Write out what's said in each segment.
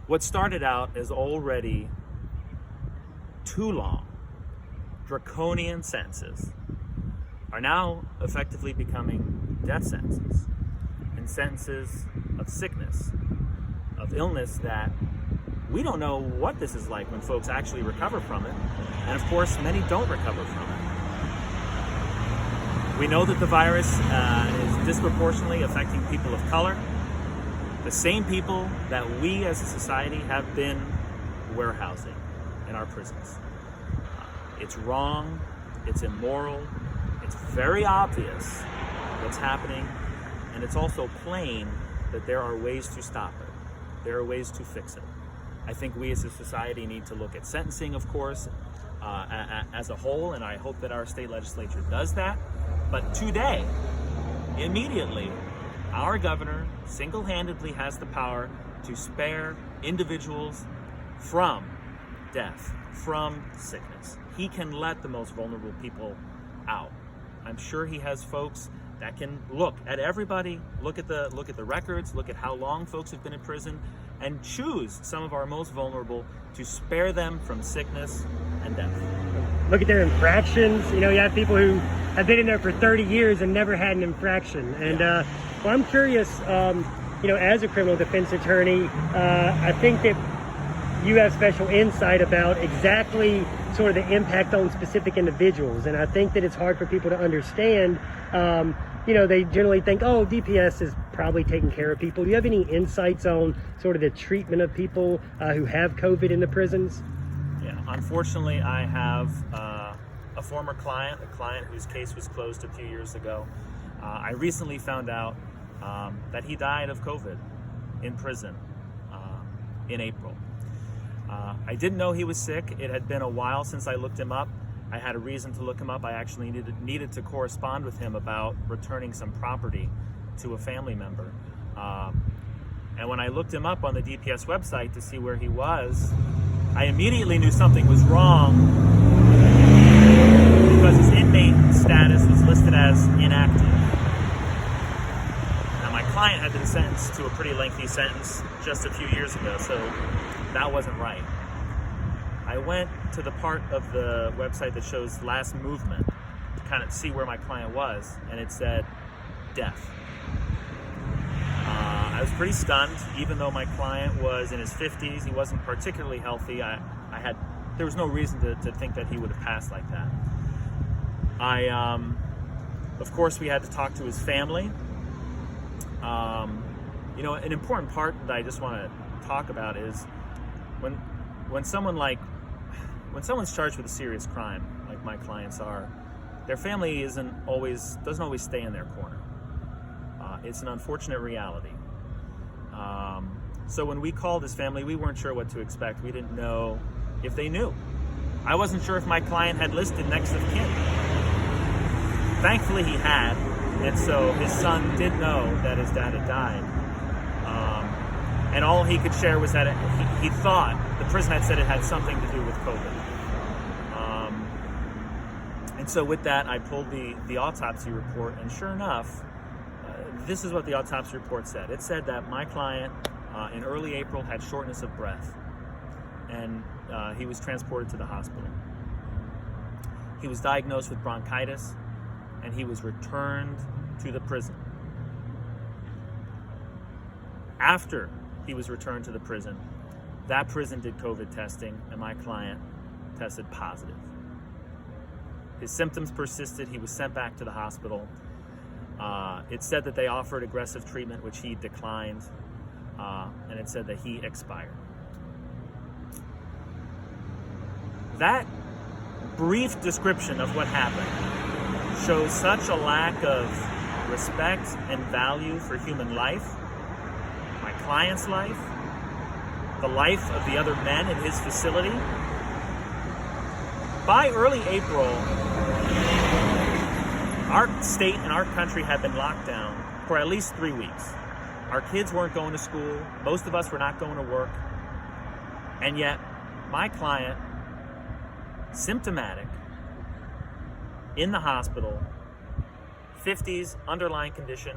What started out as already too long, draconian sentences are now effectively becoming death sentences, and sentences of sickness, of illness that we don't know what this is like when folks actually recover from it. And of course, many don't recover from it. We know that the virus is disproportionately affecting people of color, the same people that we as a society have been warehousing in our prisons. It's wrong, it's immoral, it's very obvious what's happening, and it's also plain that there are ways to stop it. There are ways to fix it. I think we as a society need to look at sentencing, of course, as a whole, and I hope that our state legislature does that. But today, immediately, our governor single-handedly has the power to spare individuals from death, from sickness. He can let the most vulnerable people out. I'm sure he has folks that can look at everybody, look at the records, look at how long folks have been in prison, and choose some of our most vulnerable to spare them from sickness and death. Look at their infractions. You have people who have been in there for 30 years and never had an infraction. And well, I'm curious, as a criminal defense attorney, I think that you have special insight about exactly sort of the impact on specific individuals. And I think that it's hard for people to understand. They generally think, oh, DPS is probably taking care of people. Do you have any insights on sort of the treatment of people who have COVID in the prisons? Yeah, unfortunately, I have a former client, a client whose case was closed a few years ago. I recently found out that he died of COVID in prison in April. I didn't know he was sick. It had been a while since I looked him up. I had a reason to look him up. I actually needed to correspond with him about returning some property to a family member. And when I looked him up on the DPS website to see where he was, I immediately knew something was wrong because his inmate status was listed as inactive. Now, my client had been sentenced to a pretty lengthy sentence just a few years ago, so that wasn't right. I went to the part of the website that shows last movement to kind of see where my client was, and it said death. I was pretty stunned, even though my client was in his 50s. He wasn't particularly healthy. There was no reason to think that he would have passed like that. Of course, we had to talk to his family. An important part that I just want to talk about is when someone's charged with a serious crime, like my clients are, their family doesn't always stay in their corner. It's an unfortunate reality. So when we called his family, we weren't sure what to expect. We didn't know if they knew. I wasn't sure if my client had listed next of kin. Thankfully he had, and so his son did know that his dad had died. And all he could share was that he thought the prison had said it had something to do with COVID. And so with that, I pulled the autopsy report, and sure enough, this is what the autopsy report said. It said that my client in early April had shortness of breath, and he was transported to the hospital. He was diagnosed with bronchitis, and he was returned to the prison. After he was returned to the prison, that prison did COVID testing, and my client tested positive. His symptoms persisted. He was sent back to the hospital. It said that they offered aggressive treatment, which he declined, and it said that he expired. That brief description of what happened shows such a lack of respect and value for human life, my client's life, the life of the other men in his facility. By early April, our state and our country had been locked down for at least 3 weeks. Our kids weren't going to school. Most of us were not going to work. And yet, my client, symptomatic, in the hospital, 50s, underlying condition,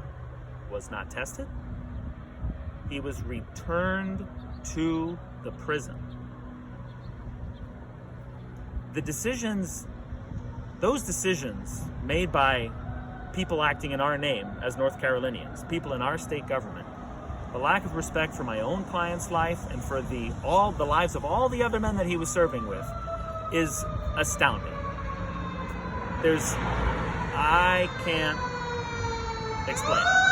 was not tested. He was returned to the prison. Those decisions made by people acting in our name as North Carolinians, people in our state government, the lack of respect for my own client's life and for the lives of all the other men that he was serving with is astounding. I can't explain it.